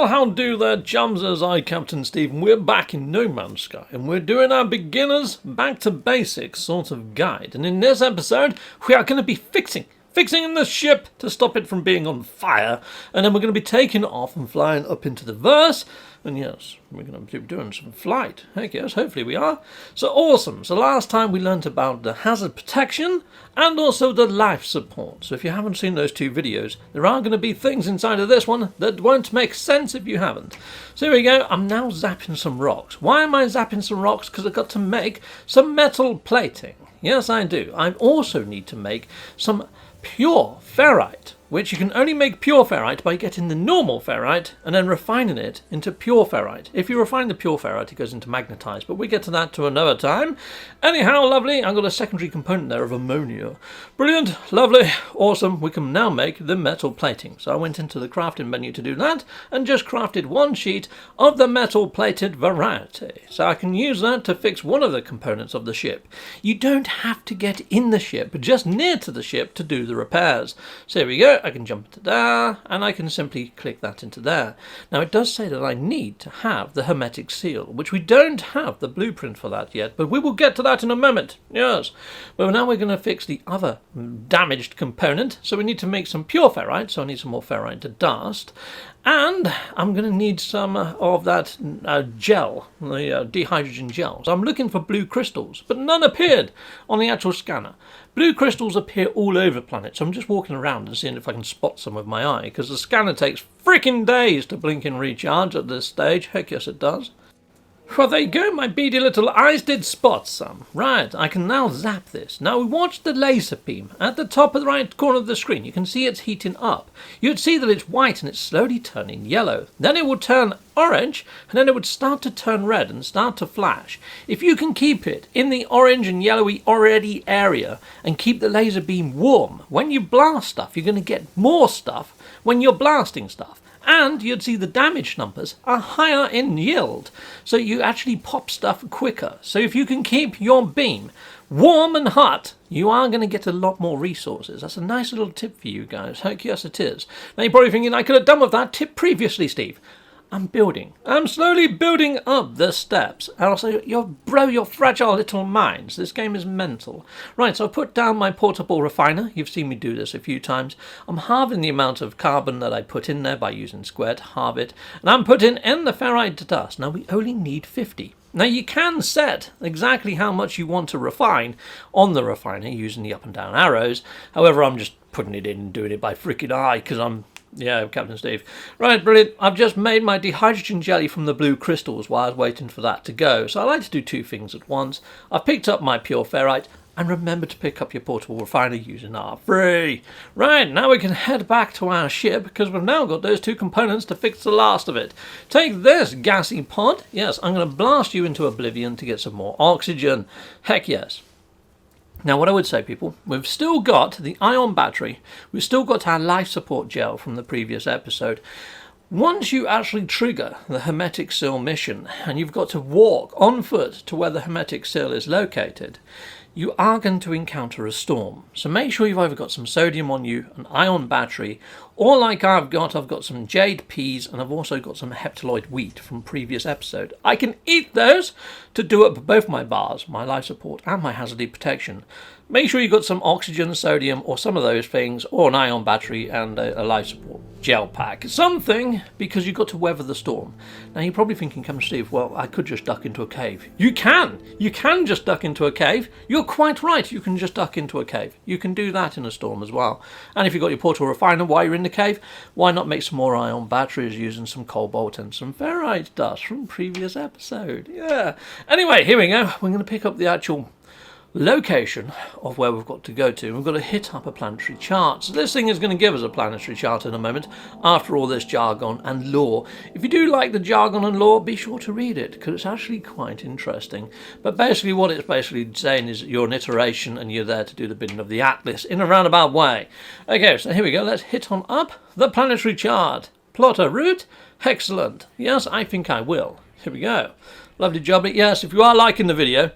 Well, how do there, chums? I, Captain Steve, and we're back in No Man's Sky, and we're doing our beginners back to basics sort of guide. And in this episode, we are going to be fixing the ship to stop it from being on fire, and then we're going to be taking off and flying up into the verse. And yes, we're going to be doing some flight. Heck yes, hopefully we are. So awesome. So last time we learnt about the hazard protection and also the life support. So if you haven't seen those two videos, there are going to be things inside of this one that won't make sense if you haven't. So here we go. I'm now zapping some rocks. Why am I zapping some rocks? Because I've got to make some metal plating. Yes, I do. I also need to make some pure ferrite, which you can only make pure ferrite by getting the normal ferrite and then refining it into pure ferrite. If you refine the pure ferrite, it goes into magnetized, but we get to that to another time. Anyhow, lovely, I've got a secondary component there of ammonia. Brilliant, lovely, awesome. We can now make the metal plating. So I went into the crafting menu to do that and just crafted one sheet of the metal plated variety. So I can use that to fix one of the components of the ship. You don't have to get in the ship, but just near to the ship to do the repairs. So here we go. I can jump into there, and I can simply click that into there. Now it does say that I need to have the Hermetic seal, which we don't have the blueprint for that yet, but we will get to that in a moment. Yes. But now we're going to fix the other damaged component, so we need to make some pure ferrite, so I need some more ferrite to dust. And I'm going to need some of that gel, the dihydrogen gel. So I'm looking for blue crystals, but none appeared on the actual scanner. Blue crystals appear all over the planet, so I'm just walking around and seeing if I can spot some with my eye, because the scanner takes freaking days to blink and recharge at this stage. Heck yes it does. Well, there you go, my beady little eyes did spot some. Right, I can now zap this. Now watch the laser beam at the top of the right corner of the screen. You can see it's heating up. You'd see that it's white and it's slowly turning yellow. Then it will turn orange, and then it would start to turn red and start to flash. If you can keep it in the orange and yellowy already area and keep the laser beam warm, when you blast stuff, you're going to get more stuff when you're blasting stuff. And you'd see the damage numbers are higher in yield, so you actually pop stuff quicker. So if you can keep your beam warm and hot, you are going to get a lot more resources. That's a nice little tip for you guys. Heck yes it is. Now you're probably thinking, I could have done with that tip previously, Steve. I'm slowly building up the steps. And also, your fragile little minds. This game is mental. Right, so I put down my portable refiner. You've seen me do this a few times. I'm halving the amount of carbon that I put in there by using square to halve it. And I'm putting in the ferrite dust. Now, we only need 50. Now, you can set exactly how much you want to refine on the refiner using the up and down arrows. However, I'm just putting it in and doing it by freaking eye because yeah, Captain Steve. Right, brilliant. I've just made my dihydrogen jelly from the blue crystals while I was waiting for that to go. So I like to do two things at once. I've picked up my pure ferrite, and remember to pick up your portable refiner using R3. Right, now we can head back to our ship, because we've now got those two components to fix the last of it. Take this, gassy pod. Yes, I'm going to blast you into oblivion to get some more oxygen. Heck yes. Now what I would say, people, we've still got the ion battery, we've still got our life support gel from the previous episode. Once you actually trigger the Hermetic seal mission and you've got to walk on foot to where the Hermetic seal is located, you are going to encounter a storm. So make sure you've either got some sodium on you, an ion battery, or like I've got some jade peas, and I've also got some heptaloid wheat from previous episode. I can eat those to do up both my bars, my life support and my hazard protection. Make sure you've got some oxygen, sodium, or some of those things, or an ion battery and a life support gel pack. Something, because you've got to weather the storm. Now you're probably thinking, come Steve, well, I could just duck into a cave. You can just duck into a cave. You're quite right, you can just duck into a cave. You can do that in a storm as well. And if you've got your portable refiner while you're in the cave, why not make some more ion batteries using some cobalt and some ferrite dust from previous episode? Yeah. Anyway, here we go. We're going to pick up the actual location of where we've got to go to. We've got to hit up a planetary chart. So this thing is going to give us a planetary chart in a moment after all this jargon and lore. If you do like the jargon and lore, be sure to read it because it's actually quite interesting. But basically what it's basically saying is you're an iteration and you're there to do the bidding of the Atlas in a roundabout way. Okay, so here we go. Let's hit on up the planetary chart. Plot a route? Excellent. Yes, I think I will. Here we go. Lovely job. Yes, if you are liking the video,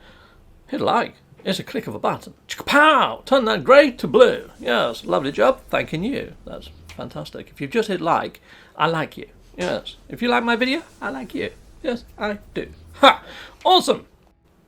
hit a like. It's a click of a button. Pow! Turn that grey to blue. Yes, lovely job. Thanking you. That's fantastic. If you've just hit like, I like you. Yes. If you like my video, I like you. Yes, I do. Ha! Awesome!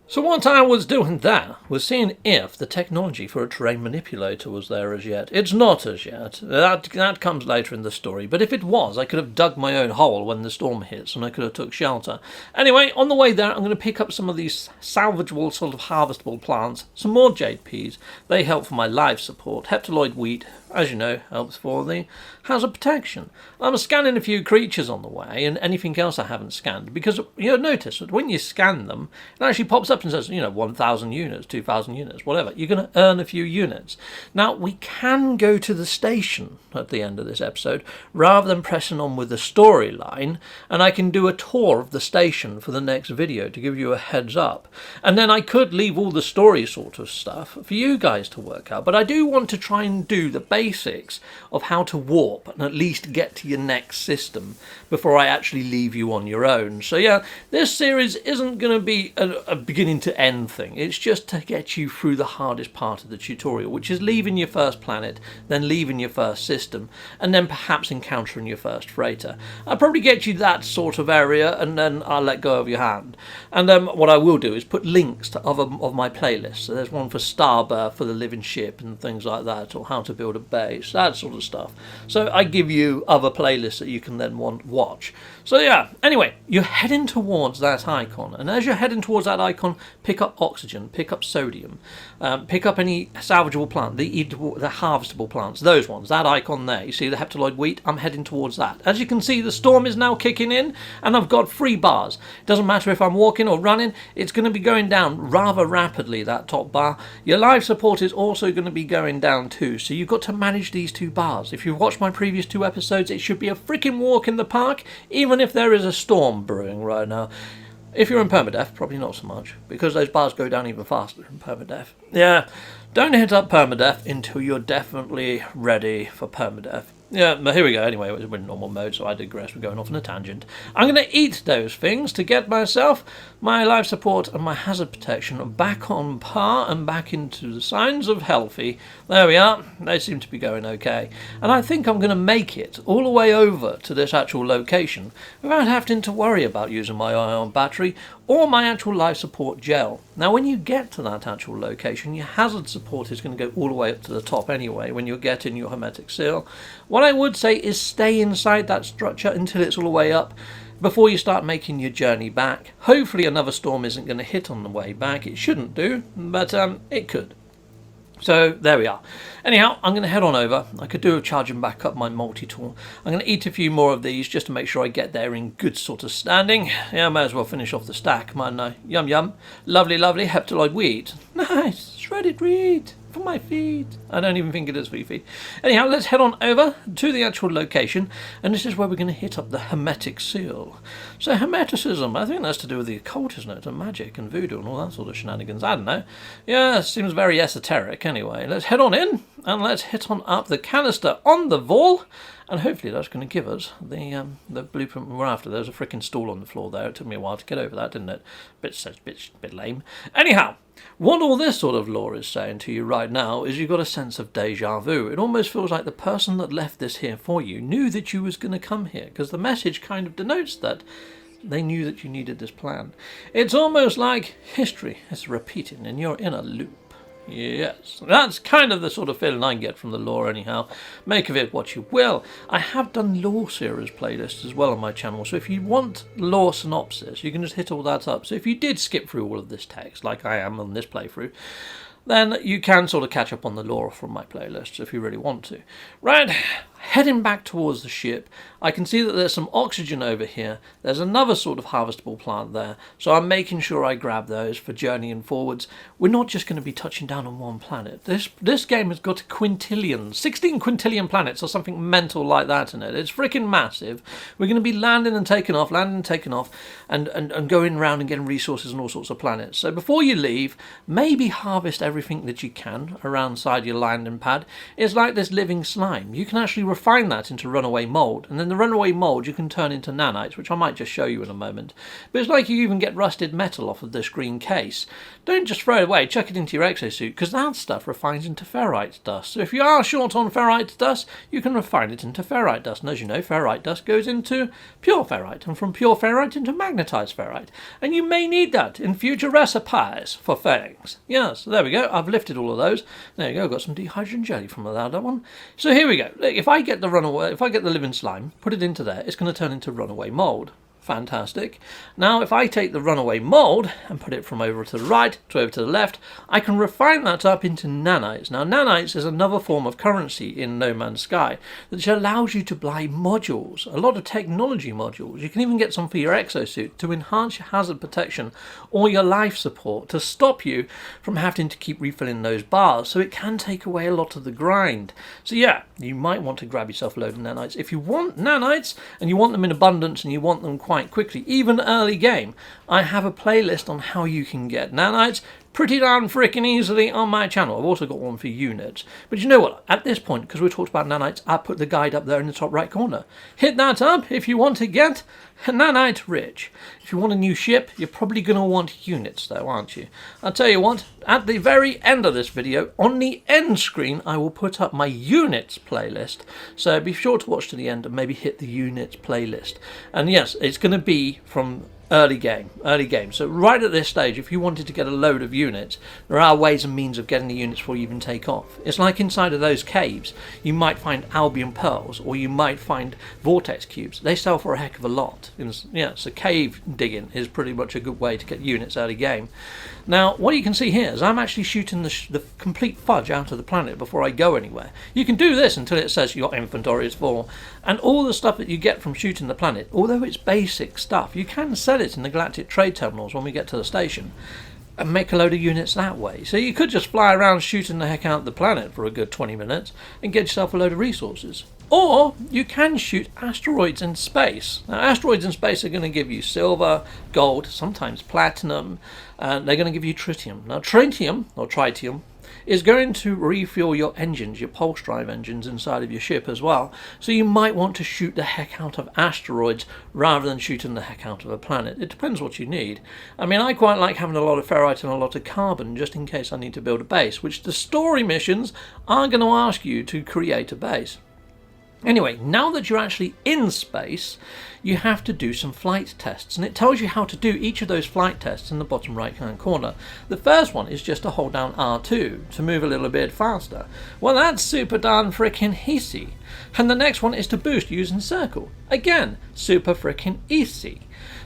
So what I was doing there was seeing if the technology for a terrain manipulator was there as yet. It's not as yet. That comes later in the story. But if it was, I could have dug my own hole when the storm hits and I could have took shelter. Anyway, on the way there, I'm going to pick up some of these salvageable, sort of harvestable plants. Some more jade peas. They help for my life support. Heptaloid wheat, as you know, helps for the hazard protection. I'm scanning a few creatures on the way and anything else I haven't scanned. Because you'll notice that when you scan them, it actually pops up and says, 1,000 units, 2,000 units, whatever. You're going to earn a few units. Now, we can go to the station at the end of this episode, rather than pressing on with the storyline, and I can do a tour of the station for the next video to give you a heads up. And then I could leave all the story sort of stuff for you guys to work out, but I do want to try and do the basics of how to warp and at least get to your next system before I actually leave you on your own. So yeah, this series isn't going to be a beginning to end thing. It's just to get you through the hardest part of the tutorial, which is leaving your first planet, then leaving your first system, and then perhaps encountering your first freighter. I'll probably get you that sort of area, and then I'll let go of your hand. And what I will do is put links to other of my playlists. So there's one for Starbirth, for the living ship and things like that, or how to build a base, that sort of stuff. So I give you other playlists that you can then watch. So yeah, anyway, you're heading towards that icon, and as you're heading towards that icon, pick up oxygen, pick up sodium, pick up any salvageable plant, the harvestable plants, those ones, that icon there. You see the heptaloid wheat? I'm heading towards that. As you can see, the storm is now kicking in, and I've got 3 bars. It doesn't matter if I'm walking or running, it's going to be going down rather rapidly, that top bar. Your life support is also going to be going down too, so you've got to manage these 2 bars. If you've watched my previous 2 episodes, it should be a freaking walk in the park, even if there is a storm brewing right now. If you're in permadeath, probably not so much, because those bars go down even faster in permadeath. Yeah, don't hit up permadeath until you're definitely ready for permadeath. Yeah, but here we go. Anyway, we're in normal mode, so I digress. We're going off on a tangent. I'm going to eat those things to get myself, my life support and my hazard protection back on par and back into the signs of healthy. There we are. They seem to be going okay. And I think I'm going to make it all the way over to this actual location without having to worry about using my ion battery or my actual life support gel. Now, when you get to that actual location, your hazard support is going to go all the way up to the top anyway when you're getting your hermetic seal. What I would say is stay inside that structure until it's all the way up before you start making your journey back. Hopefully another storm isn't going to hit on the way back. It shouldn't do, but it could. So there we are. Anyhow, I'm going to head on over. I could do with charging back up my multi-tool. I'm going to eat a few more of these just to make sure I get there in good sort of standing. Yeah, I may as well finish off the stack, mightn't I? Yum yum. Lovely, lovely heptaloid wheat. Nice. Shredded wheat for my feet. I don't even think it is for your feet. Anyhow, let's head on over to the actual location, and this is where we're going to hit up the Hermetic seal. So Hermeticism, I think that's to do with the occult, isn't it? And magic and voodoo and all that sort of shenanigans. I don't know. Yeah, it seems very esoteric. Anyway, let's head on in, and let's hit on up the canister on the wall, and hopefully that's going to give us the blueprint we're after. There's a freaking stool on the floor there. It took me a while to get over that, didn't it? Bit lame. Anyhow, what all this sort of lore is saying to you right now is you've got a sense of deja vu. It almost feels like the person that left this here for you knew that you was going to come here, because the message kind of denotes that they knew that you needed this plan. It's almost like history is repeating and you're in a loop. Yes, that's kind of the sort of feeling I get from the lore anyhow. Make of it what you will. I have done lore series playlists as well on my channel, so if you want lore synopsis, you can just hit all that up. So if you did skip through all of this text, like I am on this playthrough, then you can sort of catch up on the lore from my playlists if you really want to. Right, heading back towards the ship, I can see that there's some oxygen over here. There's another sort of harvestable plant there, so I'm making sure I grab those for journeying forwards. We're not just going to be touching down on one planet. This game has got quintillions, 16 quintillion planets or something mental like that in it. It's freaking massive. We're going to be landing and taking off, and going around and getting resources on all sorts of planets. So before you leave, maybe harvest everything that you can around your landing pad. It's like this living slime. You can actually refine that into runaway mould, and then the runaway mould you can turn into nanites, which I might just show you in a moment. But it's like you even get rusted metal off of this green case. Don't just throw it away, chuck it into your exosuit, because that stuff refines into ferrite dust. So if you are short on ferrite dust, you can refine it into ferrite dust. And as you know, ferrite dust goes into pure ferrite, and from pure ferrite into magnetized ferrite. And you may need that in future recipes for things. Yes, there we go. I've lifted all of those. There you go. I've got some dehydrogen jelly from that one. So here we go. Look, if I get the living slime, put it into there, it's going to turn into runaway mould. Fantastic. Now if I take the runaway mould and put it from over to the right to over to the left, I can refine that up into nanites. Now nanites is another form of currency in No Man's Sky that allows you to buy modules, a lot of technology modules. You can even get some for your exosuit to enhance your hazard protection or your life support, to stop you from having to keep refilling those bars, so it can take away a lot of the grind. So yeah, you might want to grab yourself a load of nanites. If you want nanites and you want them in abundance and you want them quite quickly, even early game, I have a playlist on how you can get nanites pretty darn freaking easily on my channel. I've also got one for units. But you know what? At this point, because we talked about nanites, I put the guide up there in the top right corner. Hit that up if you want to get nanite rich. If you want a new ship, you're probably going to want units though, aren't you? I'll tell you what, at the very end of this video, on the end screen, I will put up my units playlist. So be sure to watch to the end and maybe hit the units playlist. And yes, it's going to be from early game. So right at this stage, if you wanted to get a load of units, there are ways and means of getting the units before you even take off. It's like inside of those caves, you might find Albion pearls, or you might find vortex cubes. They sell for a heck of a lot. Yeah, so cave digging is pretty much a good way to get units early game. Now, what you can see here is I'm actually shooting the complete fudge out of the planet before I go anywhere. You can do this until it says your inventory is full, and all the stuff that you get from shooting the planet, although it's basic stuff, you can sell it in the galactic trade terminals when we get to the station and make a load of units that way. So you could just fly around shooting the heck out of the planet for a good 20 minutes and get yourself a load of resources. Or you can shoot asteroids in space. Now asteroids in space are going to give you silver, gold, sometimes platinum, and they're going to give you tritium. Now tritium, or tritium, is going to refuel your engines, your pulse drive engines inside of your ship as well. So you might want to shoot the heck out of asteroids rather than shooting the heck out of a planet. It depends what you need. I mean, I quite like having a lot of ferrite and a lot of carbon just in case I need to build a base, which the story missions are going to ask you to create a base. Anyway, now that you're actually in space, you have to do some flight tests, and it tells you how to do each of those flight tests in the bottom right hand corner. The first one is just to hold down R2 to move a little bit faster. Well, that's super darn frickin' easy. And the next one is to boost using circle. Again, super frickin' easy.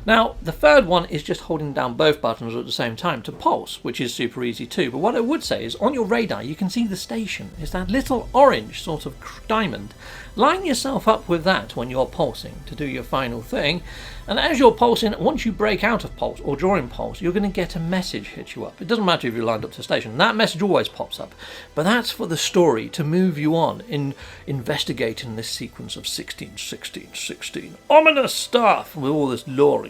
Now, the third one is just holding down both buttons at the same time to pulse, which is super easy too. But what I would say is, on your radar, you can see the station. It's that little orange sort of diamond. Line yourself up with that when you're pulsing to do your final thing. And as you're pulsing, once you break out of pulse or during pulse, you're going to get a message hit you up. It doesn't matter if you're lined up to station. That message always pops up. But that's for the story to move you on in investigating this sequence of 16, 16, 16. Ominous stuff with all this lore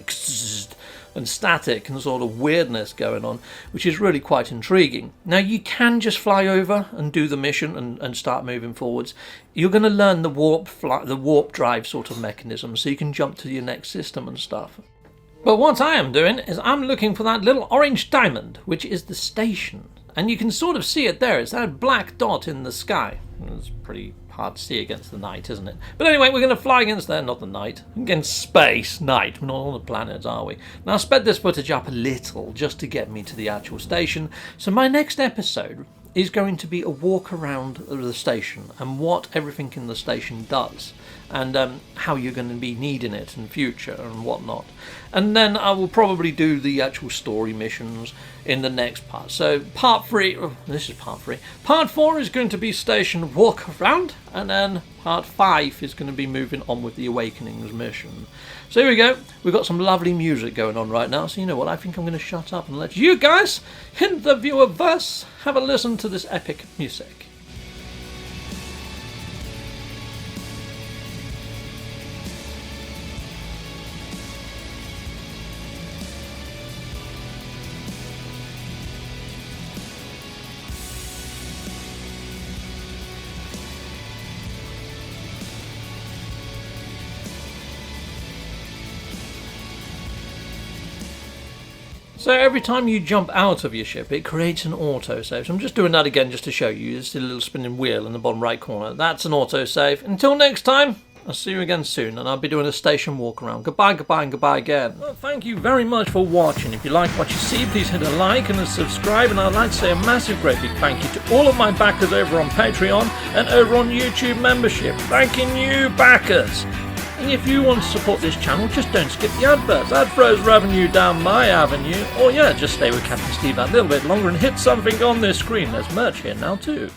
and static and sort of weirdness going on, which is really quite intriguing. Now you can just fly over and do the mission and start moving forwards. You're going to learn the warp drive sort of mechanism, so you can jump to your next system and stuff. But what I am doing is I'm looking for that little orange diamond, which is the station. And you can sort of see it there. It's that black dot in the sky. It's pretty hard to see against the night, isn't it? But anyway, we're going to fly against there, not the night. Against space, night. We're not on the planets, are we? Now, I sped this footage up a little just to get me to the actual station. So my next episode is going to be a walk around the station and what everything in the station does, and how you're going to be needing it in future and whatnot. And then I will probably do the actual story missions in the next part. So part 3, this is part 3. Part 4 is going to be station walk around, and then part 5 is going to be moving on with the Awakenings mission. So here we go. We've got some lovely music going on right now, so you know what, I think I'm going to shut up and let you guys in the viewerverse have a listen to this epic music. So every time you jump out of your ship, it creates an autosave. So I'm just doing that again just to show you. There's a little spinning wheel in the bottom right corner. That's an autosave. Until next time, I'll see you again soon, and I'll be doing a station walk around. Goodbye, goodbye, and goodbye again. Well, thank you very much for watching. If you like what you see, please hit a like and a subscribe, and I'd like to say a massive, great big thank you to all of my backers over on Patreon and over on YouTube membership. Thanking you, backers! And if you want to support this channel, just don't skip the adverts. That throws revenue down my avenue. Or yeah, just stay with Captain Steve a little bit longer and hit something on this screen. There's merch here now too.